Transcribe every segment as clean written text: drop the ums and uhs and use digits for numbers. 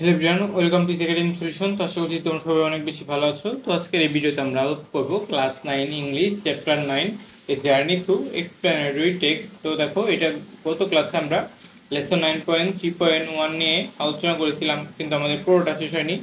Hello everyone, welcome to academic solution. তো আশা করছি তোমরা সবাই অনেক বেশি ভালো আছো। তো আজকের এই ভিডিওতে আমরা আলোচনা করব class 9 English chapter 9 a journey through explanatory text. তো দেখো, এটা গত ক্লাসে আমরা লেসন 9.3.1 নিয়ে আলোচনা করেছিলাম, কিন্তু আমাদের পুরোটা শেষ হয়নি।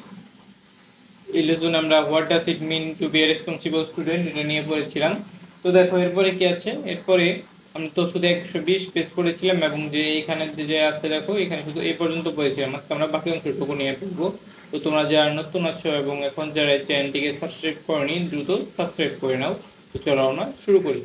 এই লেসনে আমরা what does it mean to be a responsible student এটা নিয়ে পড়েছিলাম। তো দেখো এরপরে কি আছে, এরপরে আমরা তো শুধু 120 পেজ পড়েছিলাম, এবং যে এখানে যে আছে দেখো, এখানে শুধু এই পর্যন্ত পড়েছিলাম। আজকে আমরা বাকি অংশটুকু নিয়ে পড়বো। তো তোমরা যারা নতুন আছো এবং এখন যারা চ্যানেলটিকে সাবস্ক্রাইব করনি, দ্রুত সাবস্ক্রাইব করে নাও। তো চলো আমরা শুরু করি।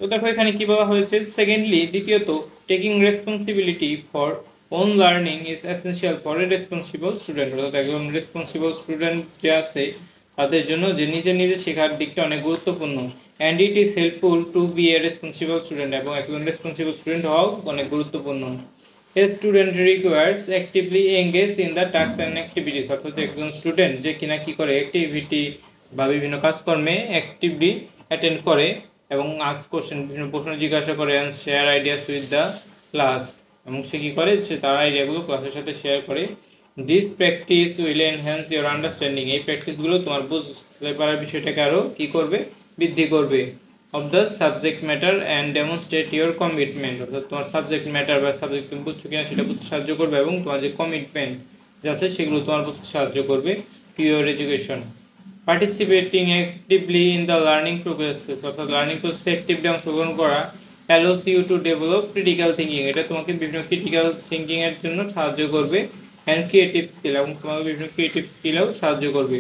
তো দেখো এখানে কি বলা হয়েছে, সেকেন্ডলি, দ্বিতীয়ত, taking responsibility for own learning is essential for a responsible student. অর্থাৎ একজন রেসপন্সিবল স্টুডেন্ট যে আছে তাদের জন্য যে নিজে নিজে শেখার দিকটা অনেক গুরুত্বপূর্ণ। And it is helpful to be a responsible student, এবং একজন রেসপন্সিবল স্টুডেন্ট হওয়াও অনেক গুরুত্বপূর্ণ। A student requires actively engage in the task and activities. অর্থাৎ একজন স্টুডেন্ট যে কিনা কি করে, অ্যাক্টিভিটি বা বিভিন্ন কাজকর্মে অ্যাক্টিভলি অ্যাটেন্ড করে এবং আস্ক কোশ্চেন, বিভিন্ন প্রশ্ন জিজ্ঞাসা করে, and share ideas with the class, এবং সে কী করে, সে তার আইডিয়াগুলো ক্লাসের সাথে শেয়ার করে। This practice will enhance your understanding. এই প্র্যাকটিসগুলো তোমার বুঝতে পারার বিষয়টাকে আরও কী করবে, বৃদ্ধি করবে। Of the subject matter and demonstrate your commitment. অর্থাৎ তোমার সাবজেক্ট ম্যাটার বা সাবজেক্ট তুমি বুঝছো কিনা সেটা বুঝতে সাহায্য করবে, এবং তোমার যে কমিটমেন্ট যা আছে সেগুলো তোমার বুঝতে সাহায্য করবে to your education. Participating actively in the learning process. অর্থাৎ লার্নিং প্রসেসে অ্যাক্টিভলি অংশগ্রহণ করা allows you to develop critical thinking. এটা তোমাকে বিভিন্ন ক্রিটিক্যাল থিঙ্কিংয়ের জন্য সাহায্য করবে, অ্যান্ড ক্রিয়েটিভ স্কিল, এবং তোমাকে বিভিন্ন ক্রিয়েটিভ স্কিলেও সাহায্য করবে।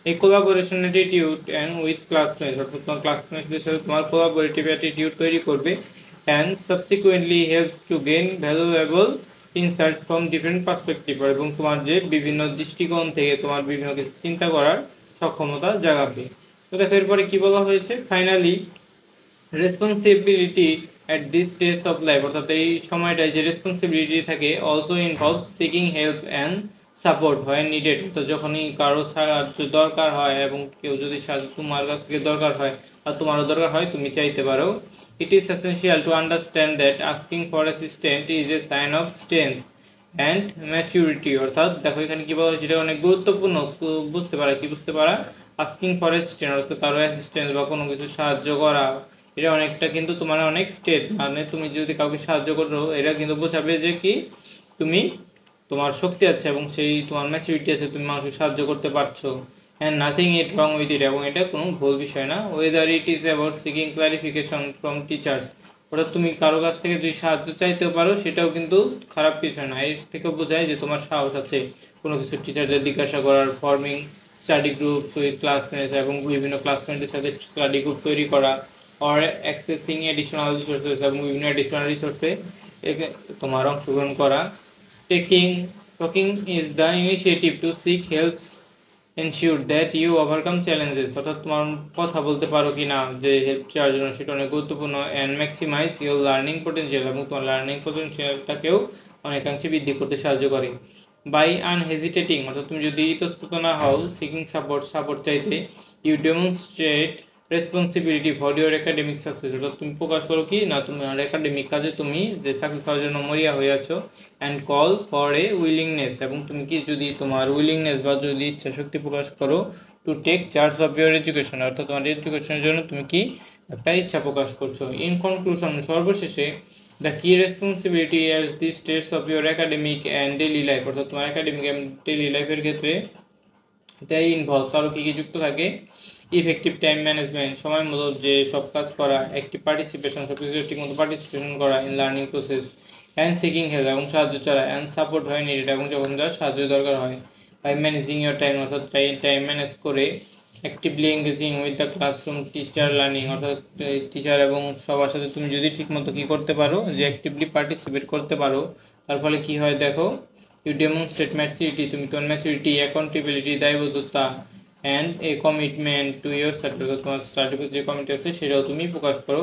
এই collaboration attitude and with classmates. অর্থাৎ তোমার ক্লাসমেটসদের সাথে তোমার কোলাবোরেটিভ অ্যাটিটিউড তৈরি করবে, and subsequently helps to gain valuable insights from different perspective. এবং তোমার যে বিভিন্ন দৃষ্টিকোণ থেকে তোমার বিভিন্ন কিছু চিন্তা করার সক্ষমতা জাগাবে। তো দেখো এরপরে কি বলা হয়েছে, finally, responsibility at this stage of life. অর্থাৎ এই সময়টায় যে রেসপন্সিবিলিটি থাকে, also involve seeking help and support হয় নিডেড। তো যখনই কারো সাহায্য দরকার হয়, এবং কেউ যদি সাহায্য তোমার কাছ থেকে দরকার হয় আর তোমারও দরকার হয়, তুমি চাইতে পারো। It is essential to understand that asking for assistant is a sign of strength and maturity. অর্থাৎ দেখো এখানে কি বলা হয়েছে, এটা অনেক গুরুত্বপূর্ণ বুঝতে পারা। কি বুঝতে পারা, আস্কিং ফর অ্যাসিস্ট্যান্ট অর্থাৎ কারো অ্যাসিস্ট্যান্ট বা কোনো কিছু সাহায্য করা, এটা অনেকটা কিন্তু তোমার অনেক স্টেট, মানে তুমি যদি কাউকে সাহায্য করো, এটা কিন্তু বোঝাবে যে কি তুমি, তোমার শক্তি আছে এবং সেই তোমার ম্যাচুরিটি আছে, তুমি মানুষকে সাহায্য করতে পারছো। And nothing it wrong with it, এবং এটা কোনো ভুল বিষয় না। Weather it is about seeking clarification from teachers. ওটা তুমি কারো কাছ থেকে যদি সাহায্য চাইতেও পারো, সেটাও কিন্তু খারাপ কিছু না। এর থেকে বোঝায় যে তোমার সাহস আছে কোনো কিছু টিচারদের জিজ্ঞাসা করার। Forming study group with classmates, এবং বিভিন্ন ক্লাসমেটদের সাথে স্টাডি গ্রুপ তৈরি করা। অর অ্যাক্সেসিং এডিশনাল রিসোর্সেস, এবং বিভিন্ন এডিশনাল রিসোর্সে তোমার অংশগ্রহণ করা। Taking talking is the initiative to seek helps ensure that you overcome challenges. অর্থাৎ তোমার কথা বলতে পারো কি না যে হেল্প চাওয়ার জন্য, সেটা অনেক গুরুত্বপূর্ণ। And maximise your learning potential, এবং তোমার লার্নিং পোটেনশিয়ালটাকেও অনেকাংশে বৃদ্ধি করতে সাহায্য করে। বাই আনহেজিটেটিং, অর্থাৎ তুমি যদি ইতস্তত না হও, সিকিং সাপোর্ট চাইতে, you demonstrate responsibility for your academic success. অর্থাৎ তুমি প্রকাশ করো কি না, তোমার একাডেমিক কাজে তুমি যে সাকসেস হওয়ার জন্য মরিয়া হয়ে আছো। And call for a willingness, এবং তুমি কি যদি তোমার উইলিংনেস বা যদি ইচ্ছা শক্তি প্রকাশ করো, to take charge of your education. অর্থাৎ তোমার এডুকেশনের জন্য তুমি কি একটা ইচ্ছা প্রকাশ করছো। ইন কনক্লুশন, সর্বশেষে, দ্য কি responsibility as the states of your academic and daily life. অর্থাৎ তোমার একাডেমিক অ্যান্ড ডেইলি লাইফের ক্ষেত্রে এটাই ইনভলভস আরও কী কী যুক্ত থাকে। ইফেক্টিভ টাইম ম্যানেজমেন্ট, সময় মতো যে সব কাজ করা। অ্যাক্টিভ পার্টিসিপেশন, সব কিছু ঠিক মতো পার্টিসিপেশন করা in learning process. And seeking help, এবং সাহায্য ছাড়া। অ্যান্ড সাপোর্ট হয় নিডেড, এবং যখন যা সাহায্য দরকার হয়। বাই ম্যানেজিং ইউর টাইম, অর্থাৎ টাইম ম্যানেজ করে। Actively engaging with the classroom teacher learning, অর্থাৎ টিচার এবং সবার সাথে তুমি যদি ঠিকমতো কী করতে পারো, যে অ্যাক্টিভলি পার্টিসিপেট করতে পারো, তার ফলে কী হয় দেখো, ইউ ডেমনস্ট্রেট ম্যাচুরিটি, তুমি তোমার ম্যাচুরিটি, অ্যাকাউন্টেবিলিটি, দায়বদ্ধতা, and a commitment to your study. তোমার স্টাডি যে কমিটি আছে সেটাও তুমি প্রকাশ করো।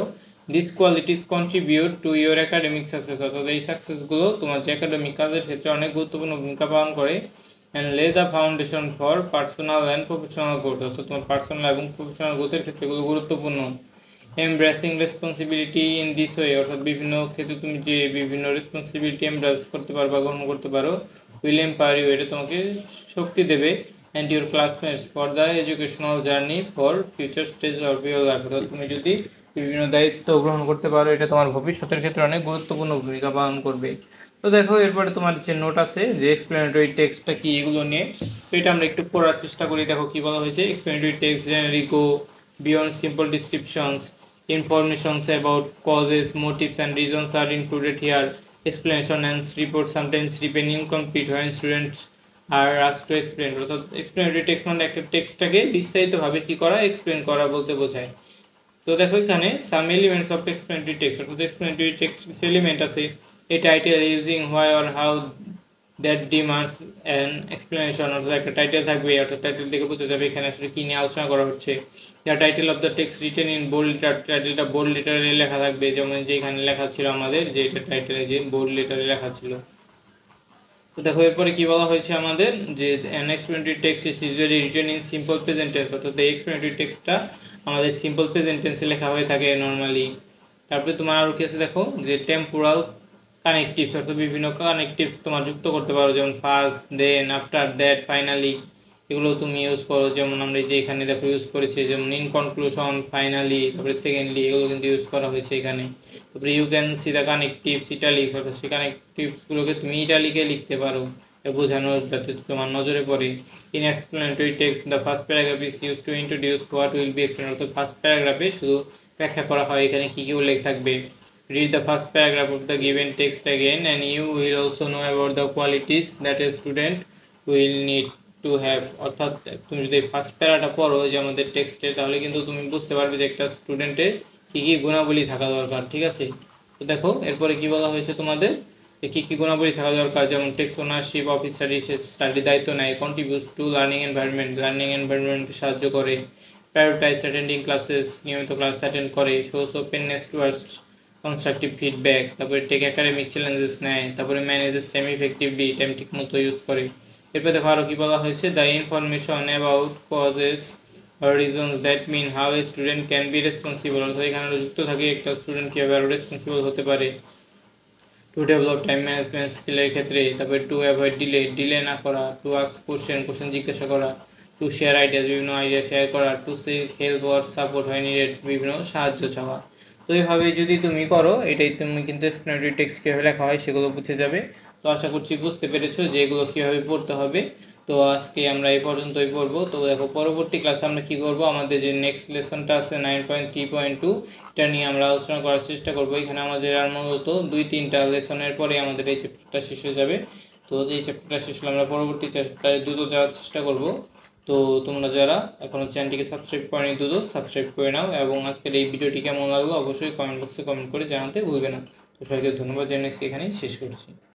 This qualities contribute to your academic success. অর্থাৎ এই সাকসেসগুলো তোমার যে একাডেমিক কাজের ক্ষেত্রে অনেক গুরুত্বপূর্ণ ভূমিকা পালন করে। অ্যান্ড লে the foundation for personal and professional growth. অর্থাৎ তোমার পার্সোনাল এবং প্রফেশনাল গ্রোথের ক্ষেত্রে এগুলো গুরুত্বপূর্ণ। Embarrassing responsibility in this way, অর্থাৎ বিভিন্ন ক্ষেত্রে তুমি যে বিভিন্ন রেসপন্সিবিলিটি এমব্রেস করতে পারো বা গ্রহণ করতে পারো, উইল এম্পাওয়ার ইউ, এটা তোমাকে শক্তি দেবে, and your classmates for the educational journey for future stage of your life, অর্থাৎ তুমি যদি বিভিন্ন দায়িত্ব গ্রহণ করতে পারো এটা তোমার ভবিষ্যতের ক্ষেত্রে অনেক গুরুত্বপূর্ণ ভূমিকা পালন করবে। তো দেখো এরপরে তোমার যে নোট আছে যে এক্সপ্লেনেটরি টেক্সটটা কি এগুলো নিয়ে, তো এটা আমরা একটু পড়ার চেষ্টা করি। দেখো কি বলা হয়েছে, explanatory text generally go beyond simple ডিসক্রিপশনস, informations about causes, motives and reasons are included here. Explanation and reports sometimes remain incomplete when students are asked to explain, অর্থাৎ explanatory text মানে একটা টেক্সটটাকে বিস্তারিতভাবে কি করা, এক্সপ্লেন করা বলতে বোঝায়। তো দেখো এখানে সাম এলিমেন্টস অফ এক্সপ্লেনেটরি টেক্সট, অর্থাৎ এক্সপ্লেনেটরি টেক্সট কিছু এলিমেন্ট আছে, এ title using why or how that demands an explanation, অর্থাৎ একটা টাইটেল থাকবে, অর্থাৎ টাইটেল থেকে বোঝা যাবে এখানে আসলে কী নিয়ে আলোচনা করা হচ্ছে। The title of the text written in bold letter, টাইটেলটা বোল্ড লেটারে লেখা থাকবে, যেমন যে এখানে লেখা ছিল আমাদের যে এটা টাইটেলে যে বোল্ড লেটারে লেখা ছিল। তো দেখো এরপরে কি বলা হয়েছে আমাদের যে an explanatory text is usually written in simple present tense, অর্থাৎ এই এক্সপ্লেনেটরি টেক্সটটা আমাদের সিম্পল প্রেজেন্ট টেন্সে লেখা হয়ে থাকে নর্মালি। তারপরে তোমার আরও কি আছে দেখো, যে টেম্পোরাল কানেকটিভস, অর্থাৎ বিভিন্ন কানেকটিভস তোমার যুক্ত করতে পারো, যেমন first, then, after that, finally, এগুলো তুমি ইউজ করো। যেমন আমরা যে এখানে দেখো ইউজ করেছি, যেমন ইন কনক্লুশন, ফাইনালি, তারপরে সেকেন্ডলি, এগুলো কিন্তু ইউজ করা হয়েছে এখানে। তারপরে you can see the connectives italics, অর্থাৎ সেই কানেকটিভসগুলোকে তুমি ইটালিকে লিখতে পারো বোঝানোর যাতে তোমার নজরে পড়ে। In explanatory text the first paragraph is use to introduce what will be explain, অর্থাৎ ফার্স্ট প্যারাগ্রাফে শুধু ব্যাখ্যা করা হয় এখানে কী কী উল্লেখ থাকবে। Read the first paragraph of the given text again and you will also know about the qualities that a student will need to have, অর্থাৎ তুমি যদি ফার্স্ট প্যারাটা পড়ো যে আমাদের টেক্সটে, তাহলে কিন্তু তুমি বুঝতে পারবে যে একটা স্টুডেন্টের কী কী গুণাবলী থাকা দরকার, ঠিক আছে। তো দেখো এরপরে কি বলা হয়েছে তোমাদের, যে কী কী গুণাবলী থাকা দরকার, যেমন টেক্সট ওনারশিপ অফ স্টাডি দায়িত্ব নেয়, কন্ট্রিবিউটস টু লার্নিং এনভায়রনমেন্টকে সাহায্য করে, প্রায়োরিটাইজ অ্যাটেন্ডিং ক্লাসেস, নিয়মিত ক্লাস অ্যাটেন্ড করে, shows openness towards constructive feedback, তারপরে টেক একাডেমিক চ্যালেঞ্জেস নেয়, তারপরে ম্যানেজেস টাইম ইফেক্টিভলি, টাইম ঠিক মতো ইউজ করে। এরপরে দেখো আরও কী বলা হয়েছে, the information about causes or reasons that mean how a student can be responsible, অর্থাৎ এখানে যুক্ত থাকে একটা স্টুডেন্ট কীভাবে আরও রেসপন্সিবল হতে পারে। টু ডেভেলপ টাইম ম্যানেজমেন্ট স্কিলের ক্ষেত্রে, তারপরে টু অ্যাভয়েড ডিলে না করা, টু আস্ক কোশ্চেন জিজ্ঞাসা করা, টু শেয়ার আইডিয়াস, বিভিন্ন আইডিয়া শেয়ার করা, to seek help or support হয় নিডেড, বিভিন্ন সাহায্য চাওয়া। তো এইভাবে যদি তুমি করো, এটাই তুমি কিন্তু এক্সপ্লেনেটরি টেক্সট কীভাবে লেখা হয় সেগুলো বুঝে যাবে। তো আশা করছি বুঝতে পেরেছো যে এগুলো কীভাবে পড়তে হবে। তো আজকে আমরা এই পর্যন্তই পড়বো। তো দেখো পরবর্তী ক্লাসে আমরা কী করবো, আমাদের যে নেক্সট লেসনটা আছে 9.3.2, এটা নিয়ে আমরা আলোচনা করার চেষ্টা করবো। এখানে আমাদের আর মূলত 2-3টা লেসনের পরে আমাদের এই চ্যাপ্টারটা শেষ হয়ে যাবে। তো এই চ্যাপ্টারটা শেষ হলে আমরা পরবর্তী চ্যাপ্টারে দ্রুত যাওয়ার চেষ্টা করব। তো তোমরা যারা এখনও চ্যানেলটিকে সাবস্ক্রাইব করনি দ্রুত সাবস্ক্রাইব করে নাও, এবং আজকের এই ভিডিওটি কেমন লাগলো অবশ্যই কমেন্ট বক্সে কমেন্ট করে জানাতে ভুলবে না। তো সবাইকে ধন্যবাদ জানিয়ে এখানেই শেষ করছি।